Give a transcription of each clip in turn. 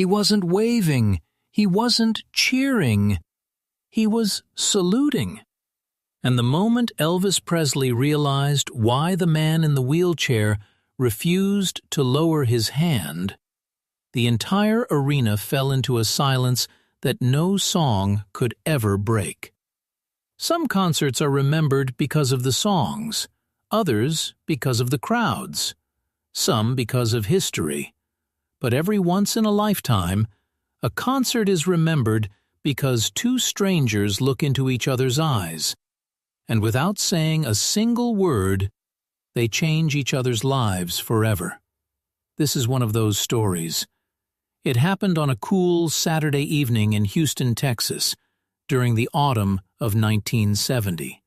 He wasn't waving. He wasn't cheering. He was saluting. And the moment Elvis Presley realized why the man in the wheelchair refused to lower his hand, the entire arena fell into a silence that no song could ever break. Some concerts are remembered because of the songs, others because of the crowds, some because of history. But every once in a lifetime, a concert is remembered because two strangers look into each other's eyes, and without saying a single word, they change each other's lives forever. This is one of those stories. It happened on a cool Saturday evening in Houston, Texas, during the autumn of 1970.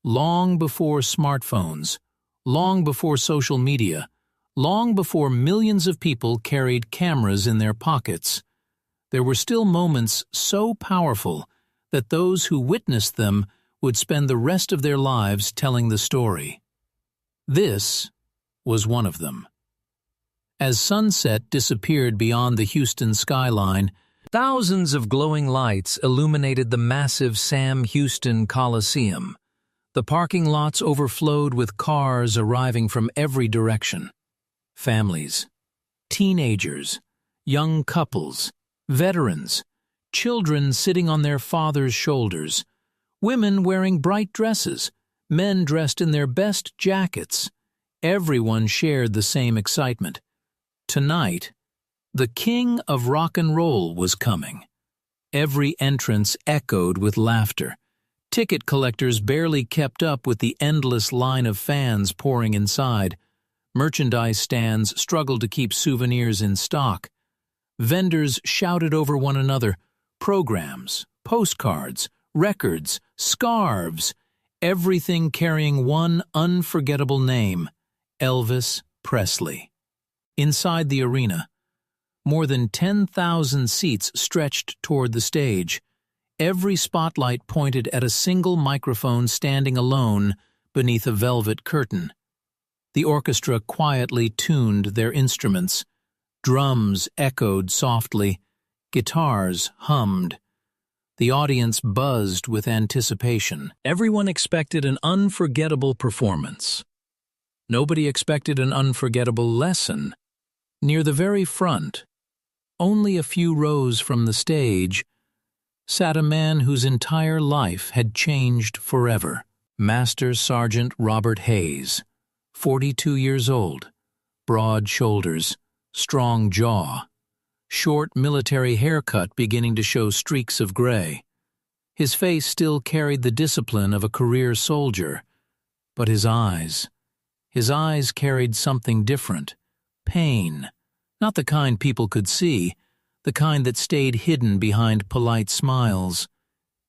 Long before smartphones, long before social media, long before millions of people carried cameras in their pockets, there were still moments so powerful that those who witnessed them would spend the rest of their lives telling the story. This was one of them. As sunset disappeared beyond the Houston skyline, thousands of glowing lights illuminated the massive Sam Houston Coliseum. The parking lots overflowed with cars arriving from every direction. Families, teenagers, young couples, veterans, children sitting on their fathers' shoulders, women wearing bright dresses, men dressed in their best jackets. Everyone shared the same excitement. Tonight, the king of rock and roll was coming. Every entrance echoed with laughter. Ticket collectors barely kept up with the endless line of fans pouring inside. Merchandise stands struggled to keep souvenirs in stock. Vendors shouted over one another, programs, postcards, records, scarves, everything carrying one unforgettable name, Elvis Presley. Inside the arena, more than 10,000 seats stretched toward the stage. Every spotlight pointed at a single microphone standing alone beneath a velvet curtain. The orchestra quietly tuned their instruments. Drums echoed softly. Guitars hummed. The audience buzzed with anticipation. Everyone expected an unforgettable performance. Nobody expected an unforgettable lesson. Near the very front, only a few rows from the stage, sat a man whose entire life had changed forever. Master Sergeant Robert Hayes, 42 years old, broad shoulders, strong jaw, short military haircut beginning to show streaks of gray. His face still carried the discipline of a career soldier, but his eyes carried something different. Pain, not the kind people could see, the kind that stayed hidden behind polite smiles.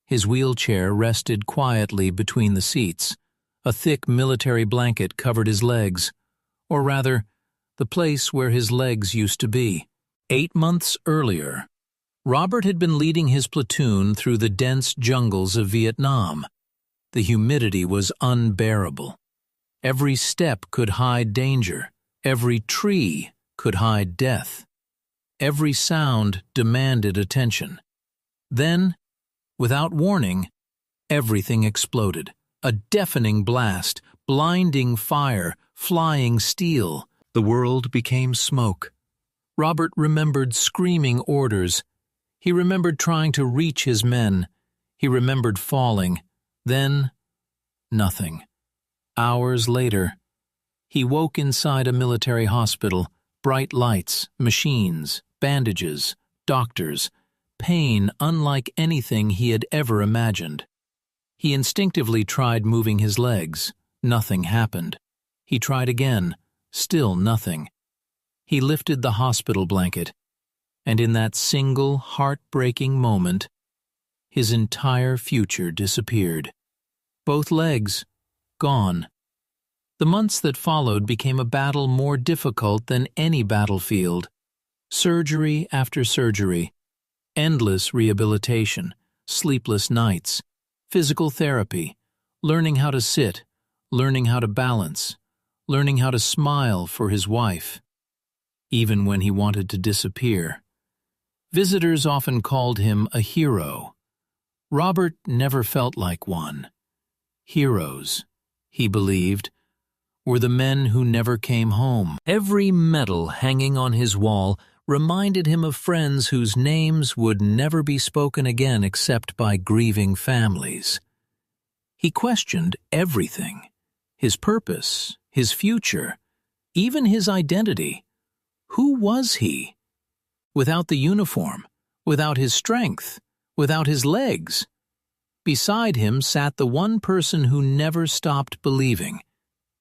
His wheelchair rested quietly between the seats. A thick military blanket covered his legs, or rather, the place where his legs used to be. 8 months earlier, Robert had been leading his platoon through the dense jungles of Vietnam. The humidity was unbearable. Every step could hide danger. Every tree could hide death. Every sound demanded attention. Then, without warning, everything exploded. A deafening blast, blinding fire, flying steel. The world became smoke. Robert remembered screaming orders. He remembered trying to reach his men. He remembered falling. Then, nothing. Hours later, he woke inside a military hospital. Bright lights, machines, bandages, doctors, pain unlike anything he had ever imagined. He instinctively tried moving his legs. Nothing happened. He tried again. Still nothing. He lifted the hospital blanket, and in that single heartbreaking moment, his entire future disappeared. Both legs, gone. The months that followed became a battle more difficult than any battlefield. Surgery after surgery, endless rehabilitation, sleepless nights, physical therapy, learning how to sit, learning how to balance, learning how to smile for his wife. Even when he wanted to disappear, Visitors often called him a hero. Robert never felt like one. Heroes, he believed, were the men who never came home. Every medal hanging on his wall reminded him of friends whose names would never be spoken again except by grieving families. He questioned everything: his purpose, his future, even his identity. Who was he? Without the uniform, without his strength, without his legs. Beside him sat the one person who never stopped believing: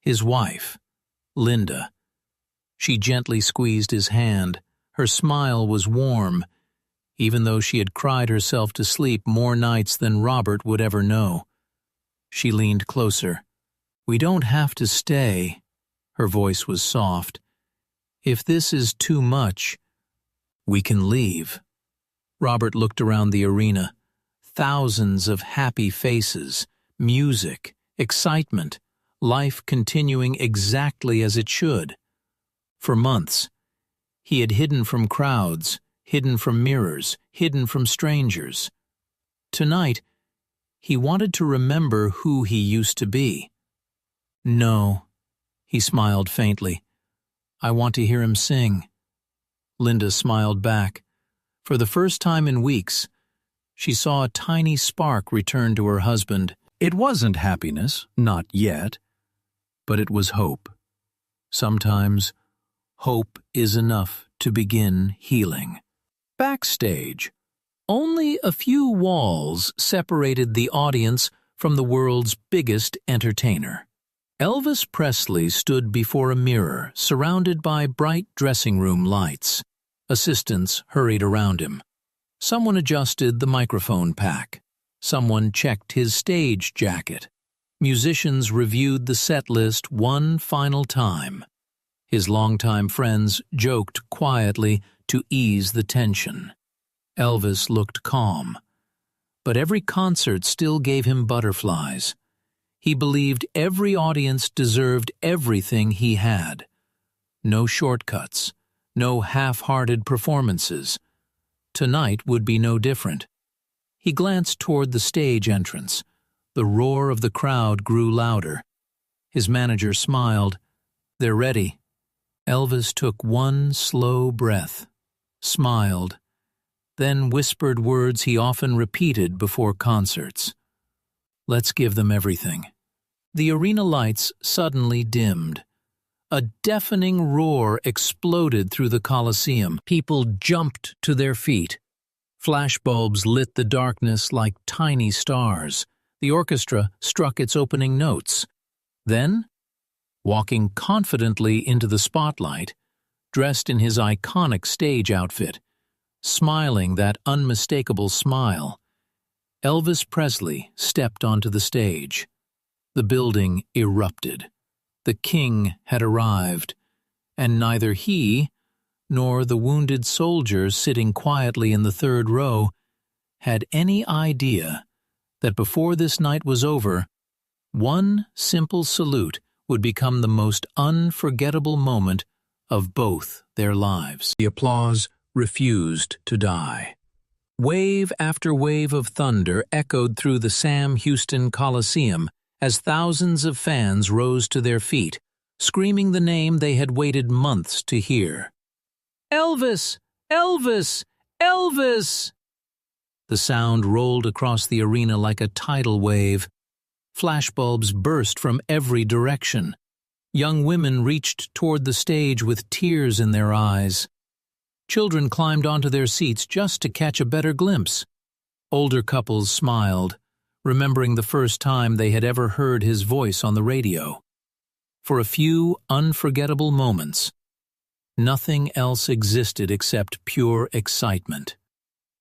his wife, Linda. She gently squeezed his hand. Her smile was warm, even though she had cried herself to sleep more nights than Robert would ever know. She leaned closer. "We don't have to stay." Her voice was soft. "If this is too much, we can leave." Robert looked around the arena. Thousands of happy faces, music, excitement, life continuing exactly as it should. For months, he had hidden from crowds, hidden from mirrors, hidden from strangers. Tonight, he wanted to remember who he used to be. "No," he smiled faintly. "I want to hear him sing." Linda smiled back. For the first time in weeks, she saw a tiny spark return to her husband. It wasn't happiness, not yet, but it was hope. Sometimes, hope is enough to begin healing. Backstage, only a few walls separated the audience from the world's biggest entertainer. Elvis Presley stood before a mirror, surrounded by bright dressing room lights. Assistants hurried around him. Someone adjusted the microphone pack. Someone checked his stage jacket. Musicians reviewed the set list one final time. His longtime friends joked quietly to ease the tension. Elvis looked calm, but every concert still gave him butterflies. He believed every audience deserved everything he had. No shortcuts, no half-hearted performances. Tonight would be no different. He glanced toward the stage entrance. The roar of the crowd grew louder. His manager smiled. "They're ready." Elvis took one slow breath, smiled, then whispered words he often repeated before concerts. "Let's give them everything." The arena lights suddenly dimmed. A deafening roar exploded through the Coliseum. People jumped to their feet. Flashbulbs lit the darkness like tiny stars. The orchestra struck its opening notes. Then, walking confidently into the spotlight, dressed in his iconic stage outfit, smiling that unmistakable smile, Elvis Presley stepped onto the stage. The building erupted. The king had arrived, and neither he nor the wounded soldiers sitting quietly in the third row had any idea that before this night was over, one simple salute would become the most unforgettable moment of both their lives. The applause refused to die. Wave after wave of thunder echoed through the Sam Houston Coliseum as thousands of fans rose to their feet, screaming the name they had waited months to hear. "Elvis! Elvis! Elvis!" The sound rolled across the arena like a tidal wave. Flashbulbs burst from every direction. Young women reached toward the stage with tears in their eyes. Children climbed onto their seats just to catch a better glimpse. Older couples smiled, remembering the first time they had ever heard his voice on the radio. For a few unforgettable moments, nothing else existed except pure excitement.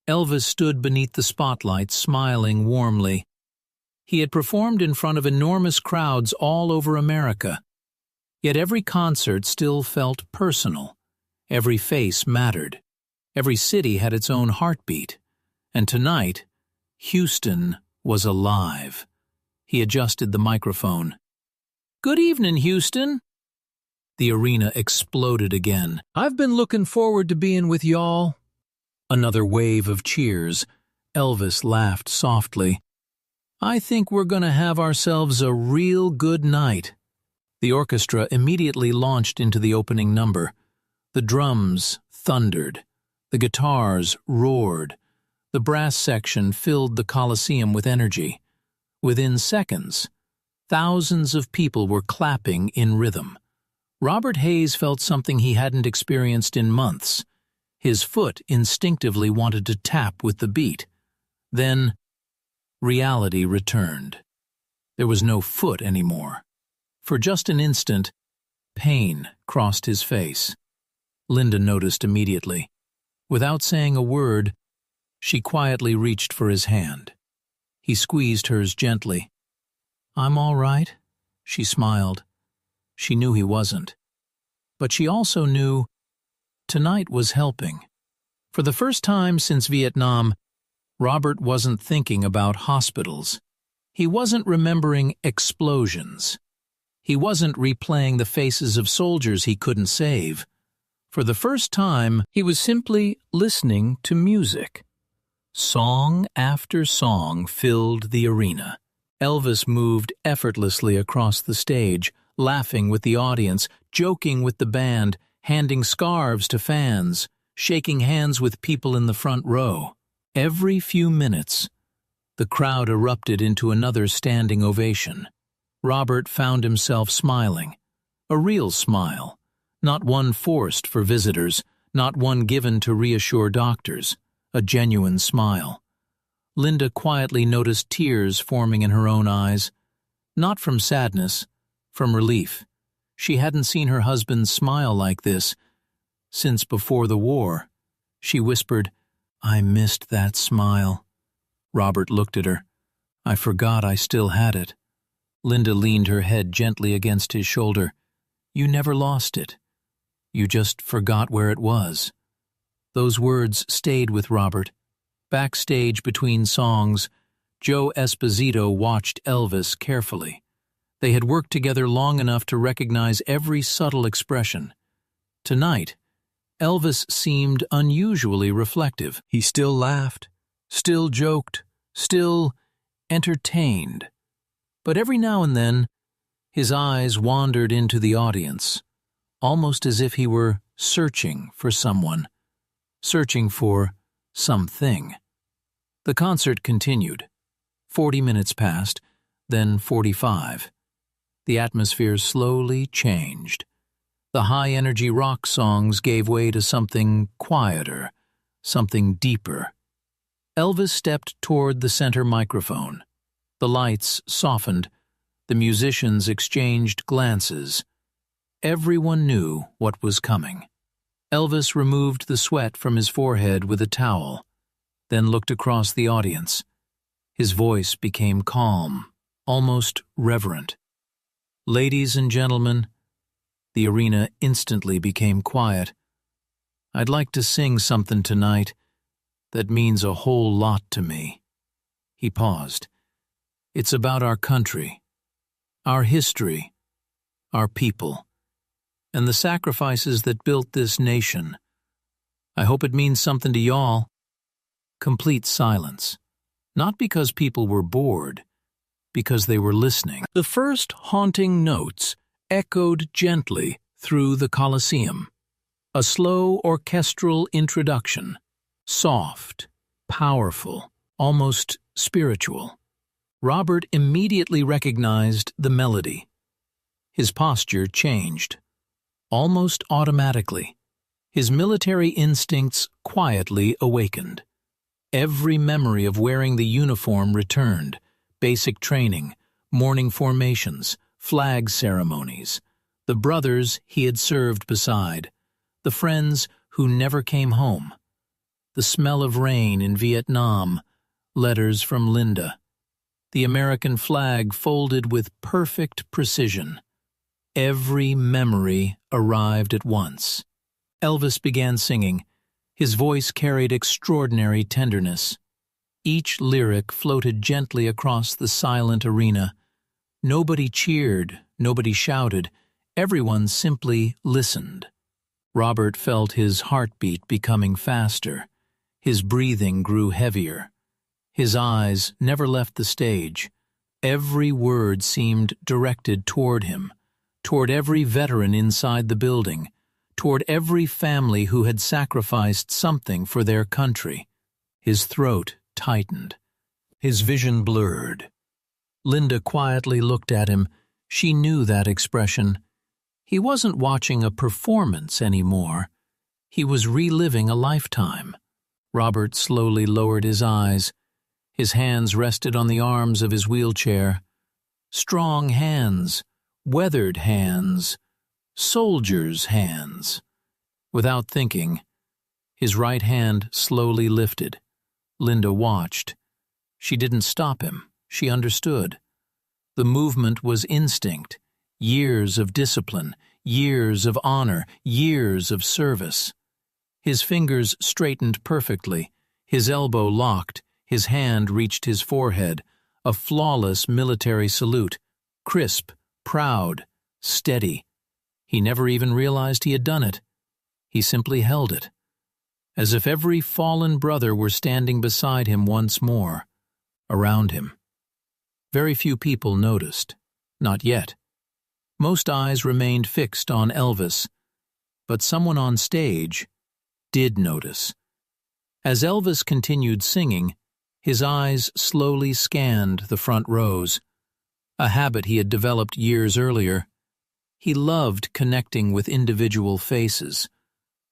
Elvis stood beneath the spotlight, smiling warmly. He had performed in front of enormous crowds all over America. Yet every concert still felt personal. Every face mattered. Every city had its own heartbeat. And tonight, Houston was alive. He adjusted the microphone. "Good evening, Houston." The arena exploded again. "I've been looking forward to being with y'all." Another wave of cheers. Elvis laughed softly. "I think we're going to have ourselves a real good night." The orchestra immediately launched into the opening number. The drums thundered. The guitars roared. The brass section filled the Colosseum with energy. Within seconds, thousands of people were clapping in rhythm. Robert Hayes felt something he hadn't experienced in months. His foot instinctively wanted to tap with the beat. Then, reality returned. There was no foot anymore. For just an instant, pain crossed his face. Linda noticed immediately. Without saying a word, she quietly reached for his hand. He squeezed hers gently. "I'm all right," she smiled. She knew he wasn't. But she also knew tonight was helping. For the first time since Vietnam, Robert wasn't thinking about hospitals. He wasn't remembering explosions. He wasn't replaying the faces of soldiers he couldn't save. For the first time, he was simply listening to music. Song after song filled the arena. Elvis moved effortlessly across the stage, laughing with the audience, joking with the band, handing scarves to fans, shaking hands with people in the front row. Every few minutes, the crowd erupted into another standing ovation. Robert found himself smiling. A real smile. Not one forced for visitors, not one given to reassure doctors. A genuine smile. Linda quietly noticed tears forming in her own eyes. Not from sadness, from relief. She hadn't seen her husband smile like this since before the war. She whispered, "I missed that smile." Robert looked at her. "I forgot I still had it." Linda leaned her head gently against his shoulder. "You never lost it. You just forgot where it was." Those words stayed with Robert. Backstage between songs, Joe Esposito watched Elvis carefully. They had worked together long enough to recognize every subtle expression. Tonight, Elvis seemed unusually reflective. He still laughed, still joked, still entertained. But every now and then, his eyes wandered into the audience, almost as if he were searching for someone, searching for something. The concert continued. 40 minutes passed, then 45. The atmosphere slowly changed. The high-energy rock songs gave way to something quieter, something deeper. Elvis stepped toward the center microphone. The lights softened. The musicians exchanged glances. Everyone knew what was coming. Elvis removed the sweat from his forehead with a towel, then looked across the audience. His voice became calm, almost reverent. "Ladies and gentlemen," the arena instantly became quiet. "I'd like to sing something tonight that means a whole lot to me." He paused. "It's about our country, our history, our people, and the sacrifices that built this nation. I hope it means something to y'all." Complete silence. Not because people were bored, because they were listening. The first haunting notes echoed gently through the Colosseum. A slow orchestral introduction. Soft, powerful, almost spiritual. Robert immediately recognized the melody. His posture changed. Almost automatically, his military instincts quietly awakened. Every memory of wearing the uniform returned. Basic training, morning formations, flag ceremonies, the brothers he had served beside, the friends who never came home, the smell of rain in Vietnam, letters from Linda, the American flag folded with perfect precision. Every memory arrived at once. Elvis began singing. His voice carried extraordinary tenderness. Each lyric floated gently across the silent arena. Nobody cheered, nobody shouted. Everyone simply listened. Robert felt his heartbeat becoming faster. His breathing grew heavier. His eyes never left the stage. Every word seemed directed toward him, toward every veteran inside the building, toward every family who had sacrificed something for their country. His throat tightened. His vision blurred. Linda quietly looked at him. She knew that expression. He wasn't watching a performance anymore. He was reliving a lifetime. Robert slowly lowered his eyes. His hands rested on the arms of his wheelchair. Strong hands, weathered hands, soldier's hands. Without thinking, his right hand slowly lifted. Linda watched. She didn't stop him. She understood. The movement was instinct, years of discipline, years of honor, years of service. His fingers straightened perfectly, his elbow locked, his hand reached his forehead, a flawless military salute, crisp, proud, steady. He never even realized he had done it. He simply held it, as if every fallen brother were standing beside him once more, around him. Very few people noticed. Not yet. Most eyes remained fixed on Elvis, but someone on stage did notice. As Elvis continued singing, his eyes slowly scanned the front rows, a habit he had developed years earlier. He loved connecting with individual faces,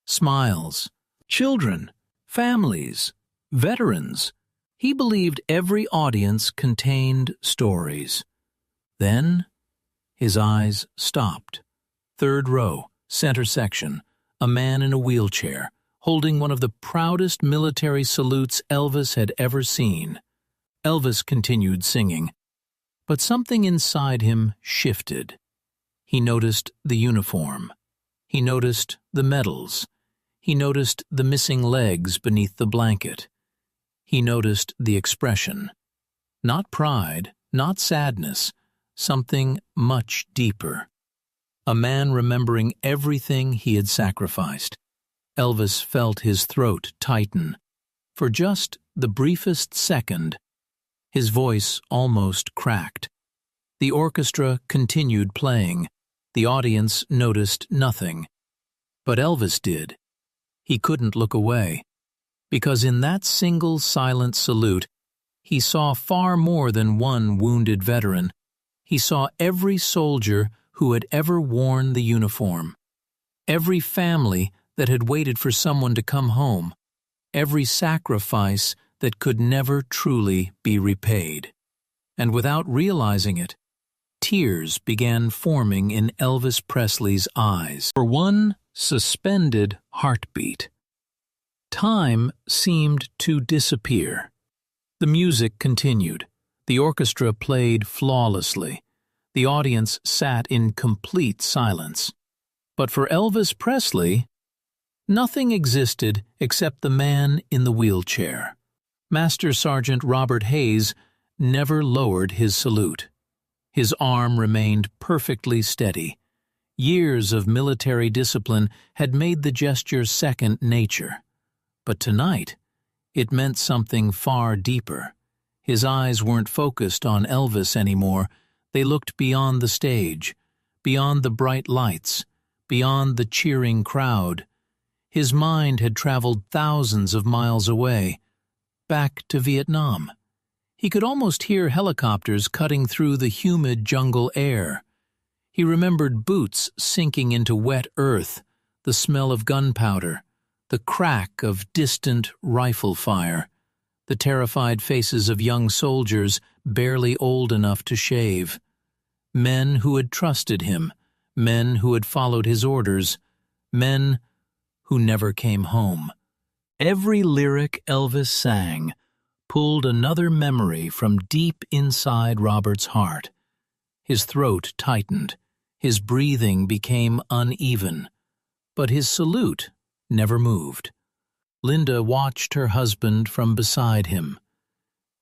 smiles, children, families, veterans. He believed every audience contained stories. Then, his eyes stopped. Third row, center section, a man in a wheelchair, holding one of the proudest military salutes Elvis had ever seen. Elvis continued singing, but something inside him shifted. He noticed the uniform. He noticed the medals. He noticed the missing legs beneath the blanket. He noticed the expression. Not pride, not sadness, something much deeper. A man remembering everything he had sacrificed. Elvis felt his throat tighten. For just the briefest second, his voice almost cracked. The orchestra continued playing. The audience noticed nothing. But Elvis did. He couldn't look away, because in that single silent salute, he saw far more than one wounded veteran. He saw every soldier who had ever worn the uniform, every family that had waited for someone to come home, every sacrifice that could never truly be repaid. And without realizing it, tears began forming in Elvis Presley's eyes for one suspended heartbeat. Time seemed to disappear. The music continued. The orchestra played flawlessly. The audience sat in complete silence. But for Elvis Presley, nothing existed except the man in the wheelchair. Master Sergeant Robert Hayes never lowered his salute. His arm remained perfectly steady. Years of military discipline had made the gesture second nature. But tonight, it meant something far deeper. His eyes weren't focused on Elvis anymore. They looked beyond the stage, beyond the bright lights, beyond the cheering crowd. His mind had traveled thousands of miles away, back to Vietnam. He could almost hear helicopters cutting through the humid jungle air. He remembered boots sinking into wet earth, the smell of gunpowder, the crack of distant rifle fire, the terrified faces of young soldiers barely old enough to shave. Men who had trusted him, men who had followed his orders, men who never came home. Every lyric Elvis sang pulled another memory from deep inside Robert's heart. His throat tightened, his breathing became uneven, but his salute never moved. Linda watched her husband from beside him.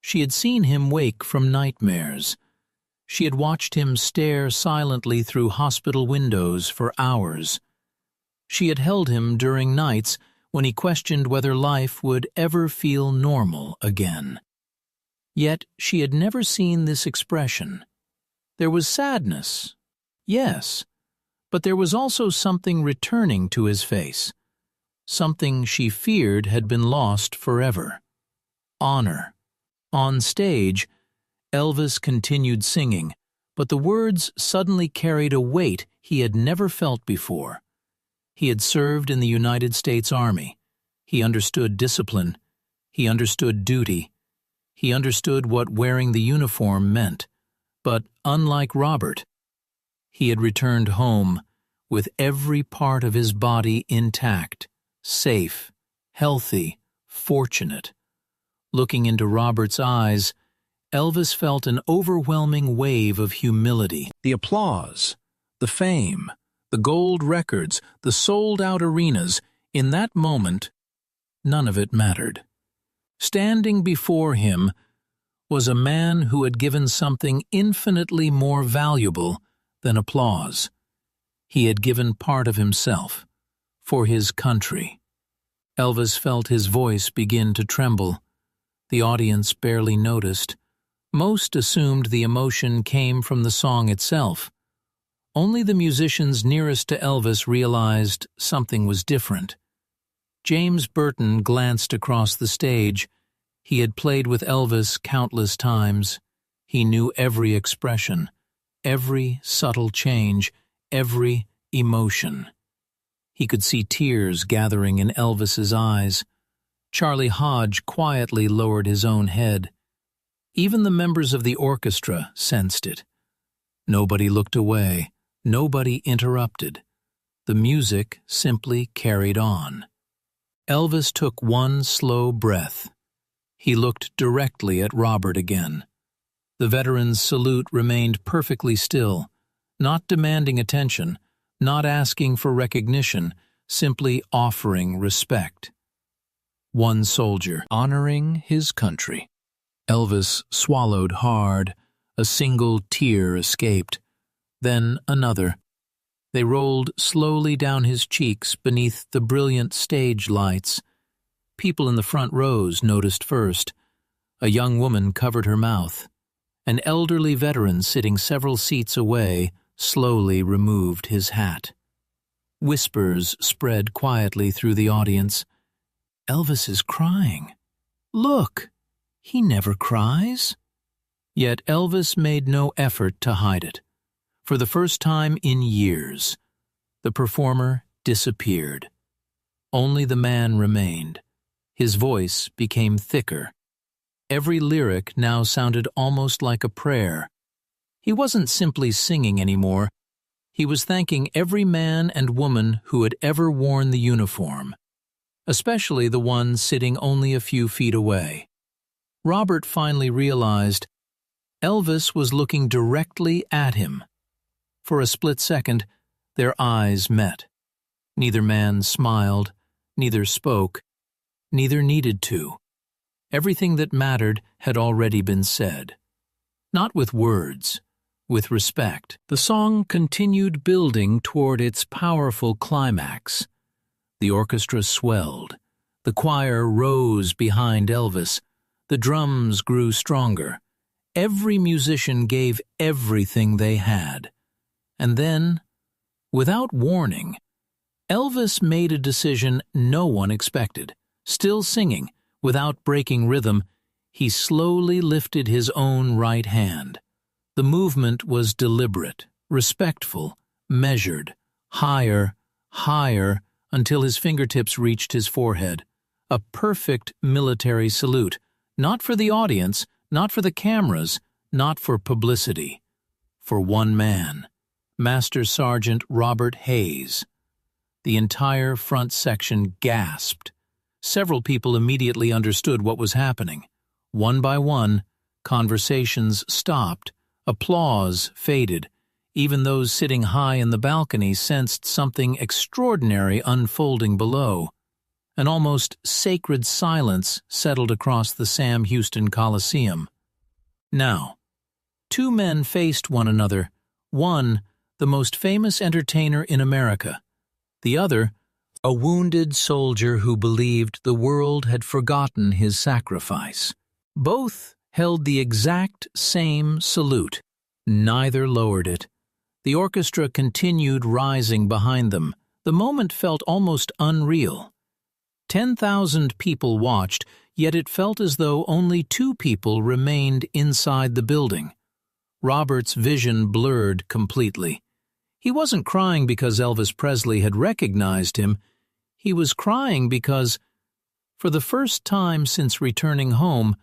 She had seen him wake from nightmares. She had watched him stare silently through hospital windows for hours. She had held him during nights when he questioned whether life would ever feel normal again. Yet she had never seen this expression. There was sadness, yes, but there was also something returning to his face, something she feared had been lost forever. Honor. On stage, Elvis continued singing, but the words suddenly carried a weight he had never felt before. He had served in the United States Army. He understood discipline. He understood duty. He understood what wearing the uniform meant. But unlike Robert, he had returned home with every part of his body intact, safe, healthy, fortunate. Looking into Robert's eyes, Elvis felt an overwhelming wave of humility. The applause, the fame, the gold records, the sold-out arenas, in that moment, none of it mattered. Standing before him was a man who had given something infinitely more valuable than applause. He had given part of himself for his country. Elvis felt his voice begin to tremble. The audience barely noticed. Most assumed the emotion came from the song itself. Only the musicians nearest to Elvis realized something was different. James Burton glanced across the stage. He had played with Elvis countless times. He knew every expression, every subtle change, every emotion. He could see tears gathering in Elvis's eyes. Charlie Hodge quietly lowered his own head. Even the members of the orchestra sensed it. Nobody looked away. Nobody interrupted. The music simply carried on. Elvis took one slow breath. He looked directly at Robert again. The veteran's salute remained perfectly still, not demanding attention, not asking for recognition, simply offering respect. One soldier, honoring his country. Elvis swallowed hard. A single tear escaped. Then another. They rolled slowly down his cheeks beneath the brilliant stage lights. People in the front rows noticed first. A young woman covered her mouth. An elderly veteran sitting several seats away slowly removed his hat. Whispers spread quietly through the audience. Elvis is crying. Look, he never cries. Yet Elvis made no effort to hide it. For the first time in years, the performer disappeared. Only the man remained. His voice became thicker. Every lyric now sounded almost like a prayer. He wasn't simply singing anymore. He was thanking every man and woman who had ever worn the uniform, especially the one sitting only a few feet away. Robert finally realized Elvis was looking directly at him. For a split second, their eyes met. Neither man smiled, neither spoke, neither needed to. Everything that mattered had already been said. Not with words, with respect. The song continued building toward its powerful climax. The orchestra swelled. The choir rose behind Elvis. The drums grew stronger. Every musician gave everything they had. And then, without warning, Elvis made a decision no one expected. Still singing, without breaking rhythm, he slowly lifted his own right hand. The movement was deliberate, respectful, measured, higher, higher, until his fingertips reached his forehead. A perfect military salute, not for the audience, not for the cameras, not for publicity. For one man, Master Sergeant Robert Hayes. The entire front section gasped. Several people immediately understood what was happening. One by one, conversations stopped, applause faded. Even those sitting high in the balcony sensed something extraordinary unfolding below. An almost sacred silence settled across the Sam Houston Coliseum. Now, two men faced one another. One, the most famous entertainer in America. The other, A wounded soldier who believed the world had forgotten his sacrifice. Both held the exact same salute. Neither lowered it. The orchestra continued rising behind them. The moment felt almost unreal. 10,000 people watched, yet it felt as though only 2 people remained inside the building. Robert's vision blurred completely. He wasn't crying because Elvis Presley had recognized him. He was crying because, for the first time since returning home,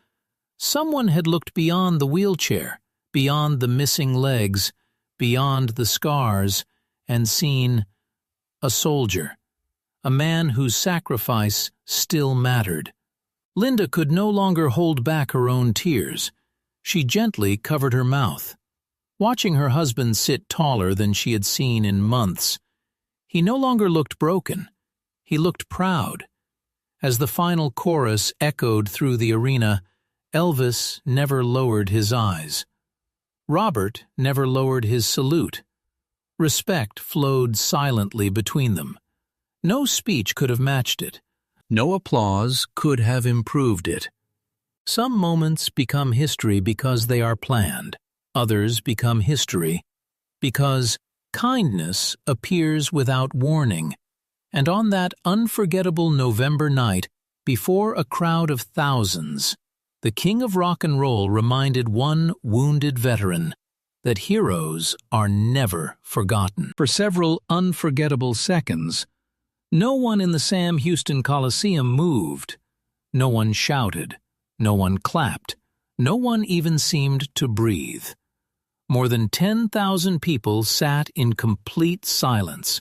someone had looked beyond the wheelchair, beyond the missing legs, beyond the scars, and seen a soldier, a man whose sacrifice still mattered. Linda could no longer hold back her own tears. She gently covered her mouth. Watching her husband sit taller than she had seen in months, he no longer looked broken. He looked proud. As the final chorus echoed through the arena, Elvis never lowered his eyes. Robert never lowered his salute. Respect flowed silently between them. No speech could have matched it. No applause could have improved it. Some moments become history because they are planned. Others become history because kindness appears without warning. And on that unforgettable November night, before a crowd of thousands, the king of rock and roll reminded one wounded veteran that heroes are never forgotten. For several unforgettable seconds, no one in the Sam Houston Coliseum moved. No one shouted. No one clapped. No one even seemed to breathe. More than 10,000 people sat in complete silence,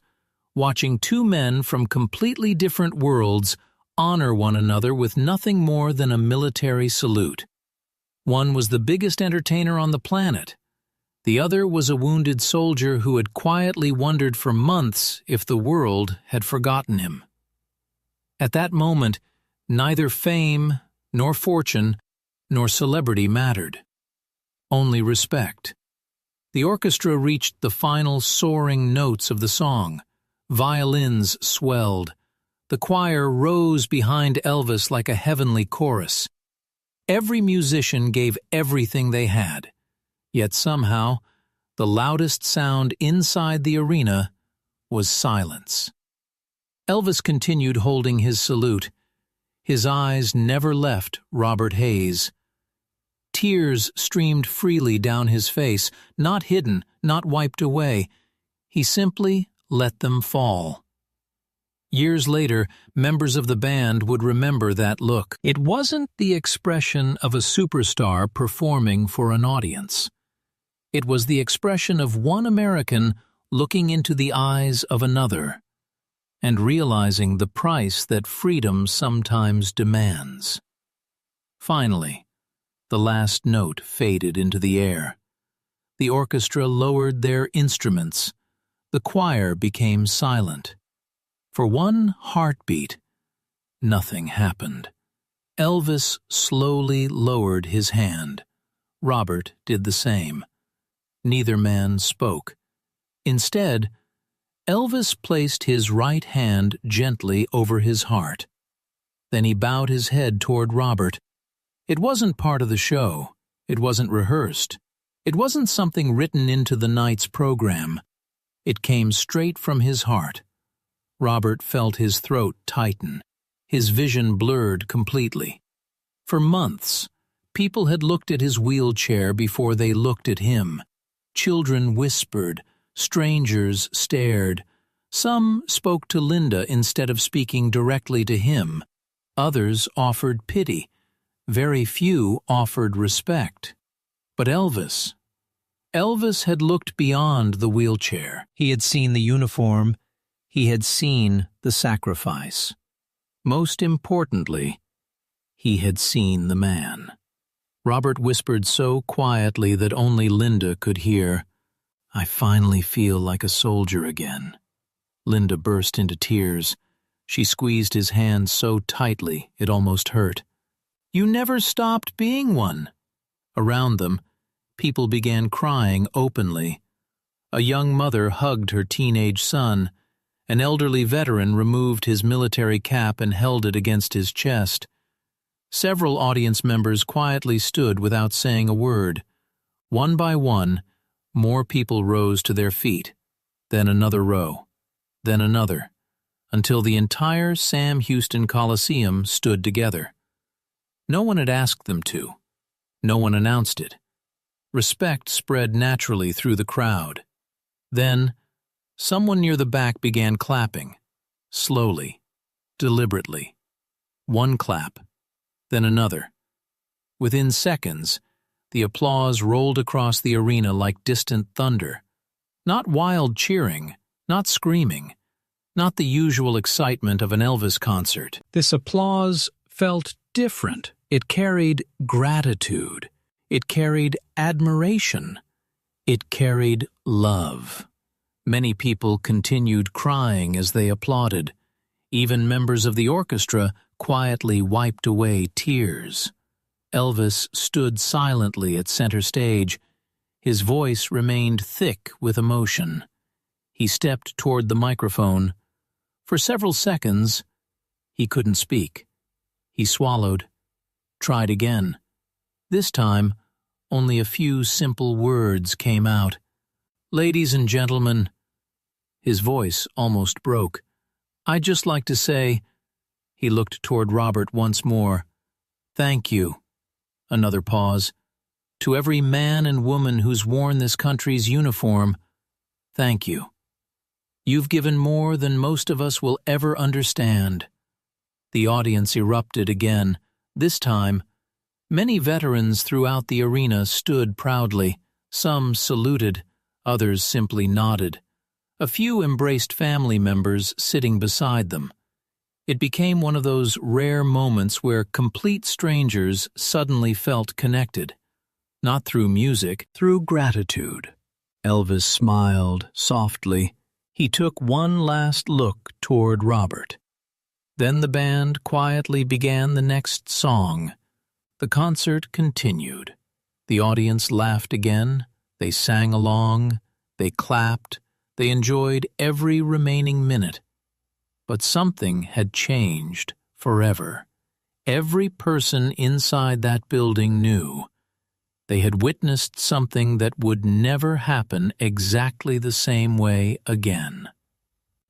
watching 2 men from completely different worlds honor one another with nothing more than a military salute. One was the biggest entertainer on the planet. The other was a wounded soldier who had quietly wondered for months if the world had forgotten him. At that moment, neither fame, nor fortune, nor celebrity mattered. Only respect. The orchestra reached the final soaring notes of the song. Violins swelled. The choir rose behind Elvis like a heavenly chorus. Every musician gave everything they had. Yet somehow, the loudest sound inside the arena was silence. Elvis continued holding his salute. His eyes never left Robert Hayes. Tears streamed freely down his face, not hidden, not wiped away. He simply let them fall. Years later, members of the band would remember that look. It wasn't the expression of a superstar performing for an audience. It was the expression of one American looking into the eyes of another and realizing the price that freedom sometimes demands. Finally, the last note faded into the air. The orchestra lowered their instruments. The choir became silent. For one heartbeat, nothing happened. Elvis slowly lowered his hand. Robert did the same. Neither man spoke. Instead, Elvis placed his right hand gently over his heart. Then he bowed his head toward Robert. It wasn't part of the show. It wasn't rehearsed. It wasn't something written into the night's program. It came straight from his heart. Robert felt his throat tighten. His vision blurred completely. For months, people had looked at his wheelchair before they looked at him. Children whispered. Strangers stared. Some spoke to Linda instead of speaking directly to him. Others offered pity. Very few offered respect. But Elvis had looked beyond the wheelchair. He had seen the uniform. He had seen the sacrifice. Most importantly, he had seen the man. Robert whispered so quietly that only Linda could hear, "I finally feel like a soldier again." Linda burst into tears. She squeezed his hand so tightly it almost hurt. "You never stopped being one." Around them, people began crying openly. A young mother hugged her teenage son. An elderly veteran removed his military cap and held it against his chest. Several audience members quietly stood without saying a word. One by one, more people rose to their feet, then another row, then another, until the entire Sam Houston Coliseum stood together. No one had asked them to. No one announced it. Respect spread naturally through the crowd. Then, someone near the back began clapping, slowly, deliberately. One clap, then another. Within seconds, the applause rolled across the arena like distant thunder. Not wild cheering, not screaming, not the usual excitement of an Elvis concert. This applause felt different. It carried gratitude. It carried admiration. It carried love. Many people continued crying as they applauded. Even members of the orchestra quietly wiped away tears. Elvis stood silently at center stage. His voice remained thick with emotion. He stepped toward the microphone. For several seconds, he couldn't speak. He swallowed, tried again. This time, only a few simple words came out. "Ladies and gentlemen," his voice almost broke, "I'd just like to say," he looked toward Robert once more, "thank you." Another pause. "To every man and woman who's worn this country's uniform, thank you. You've given more than most of us will ever understand." The audience erupted again. This time, many veterans throughout the arena stood proudly. Some saluted, others simply nodded. A few embraced family members sitting beside them. It became one of those rare moments where complete strangers suddenly felt connected. Not through music, through gratitude. Elvis smiled softly. He took one last look toward Robert. Then the band quietly began the next song. The concert continued. The audience laughed again. They sang along. They clapped. They enjoyed every remaining minute. But something had changed forever. Every person inside that building knew. They had witnessed something that would never happen exactly the same way again.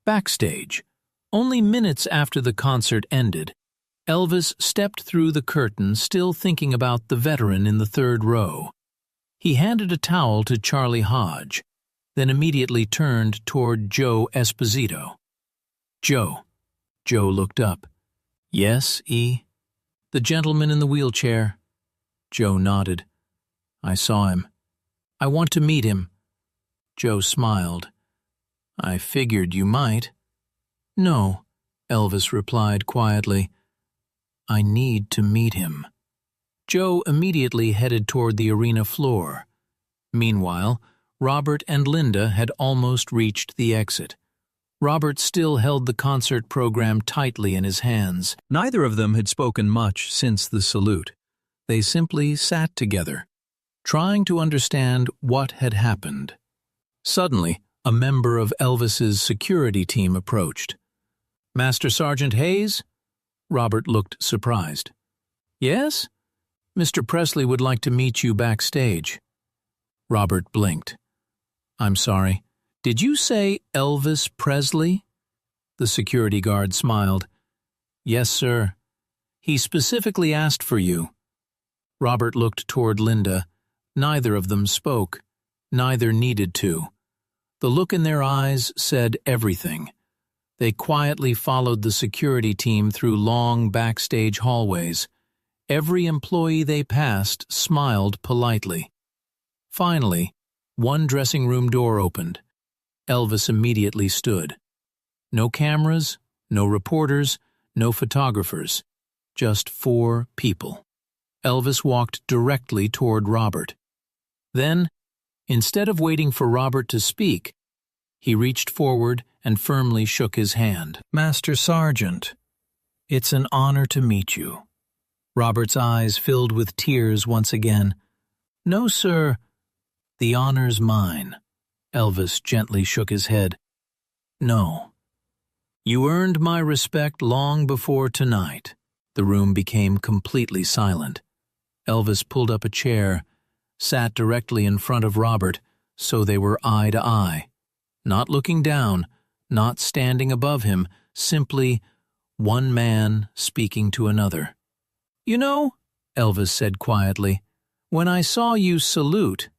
Backstage, only minutes after the concert ended, Elvis stepped through the curtain, still thinking about the veteran in the third row. He handed a towel to Charlie Hodge, then immediately turned toward Joe Esposito. "Joe." Joe looked up. "Yes, E?" "The gentleman in the wheelchair." Joe nodded. "I saw him. I want to meet him." Joe smiled. "I figured you might." "No," Elvis replied quietly. "I need to meet him." Joe immediately headed toward the arena floor. Meanwhile, Robert and Linda had almost reached the exit. Robert still held the concert program tightly in his hands. Neither of them had spoken much since the salute. They simply sat together, trying to understand what had happened. Suddenly, a member of Elvis's security team approached. "Master Sergeant Hayes?" Robert looked surprised. "Yes? Mr. Presley would like to meet you backstage." Robert blinked. "I'm sorry. Did you say Elvis Presley?" The security guard smiled. "Yes, sir. He specifically asked for you." Robert looked toward Linda. Neither of them spoke. Neither needed to. The look in their eyes said everything. They quietly followed the security team through long backstage hallways. Every employee they passed smiled politely. Finally, one dressing room door opened. Elvis immediately stood. No cameras, no reporters, no photographers. Just 4 people. Elvis walked directly toward Robert. Then, instead of waiting for Robert to speak, he reached forward and firmly shook his hand. "Master Sergeant, it's an honor to meet you." Robert's eyes filled with tears once again. "No, sir. The honor's mine." Elvis gently shook his head. "No, You earned my respect long before tonight." The room became completely silent. Elvis pulled up a chair, sat directly in front of Robert, so they were eye to eye. Not looking down, not standing above him, simply one man speaking to another. "You know," Elvis said quietly, "when I saw you salute,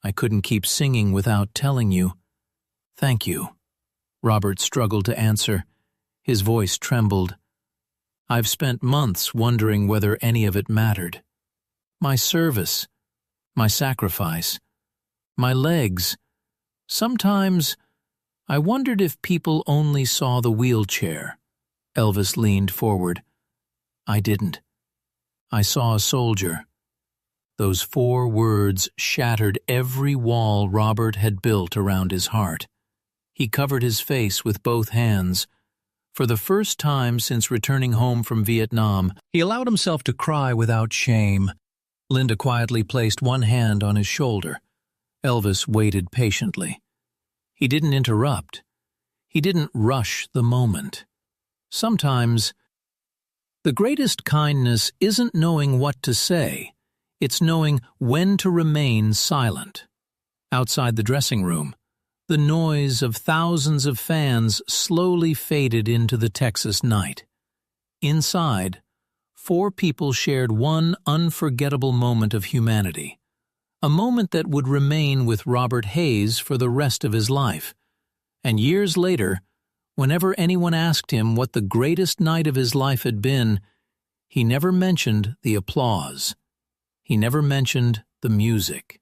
I couldn't keep singing without telling you, thank you." Robert struggled to answer. His voice trembled. "I've spent months wondering whether any of it mattered. My service, my sacrifice, my legs. Sometimes I wondered if people only saw the wheelchair." Elvis leaned forward. "I didn't. I saw a soldier." Those 4 words shattered every wall Robert had built around his heart. He covered his face with both hands. For the first time since returning home from Vietnam, he allowed himself to cry without shame. Linda quietly placed one hand on his shoulder. Elvis waited patiently. He didn't interrupt. He didn't rush the moment. Sometimes, the greatest kindness isn't knowing what to say. It's knowing when to remain silent. Outside the dressing room, the noise of thousands of fans slowly faded into the Texas night. Inside, 4 people shared one unforgettable moment of humanity, a moment that would remain with Robert Hayes for the rest of his life. And years later, whenever anyone asked him what the greatest night of his life had been, he never mentioned the applause. He never mentioned the music.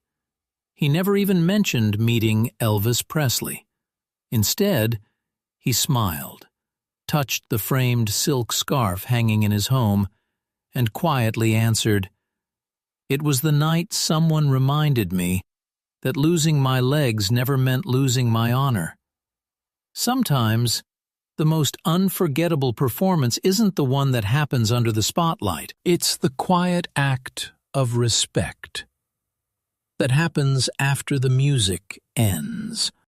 He never even mentioned meeting Elvis Presley. Instead, he smiled, touched the framed silk scarf hanging in his home, and quietly answered, "It was the night someone reminded me that losing my legs never meant losing my honor." Sometimes, the most unforgettable performance isn't the one that happens under the spotlight. It's the quiet act of respect that happens after the music ends.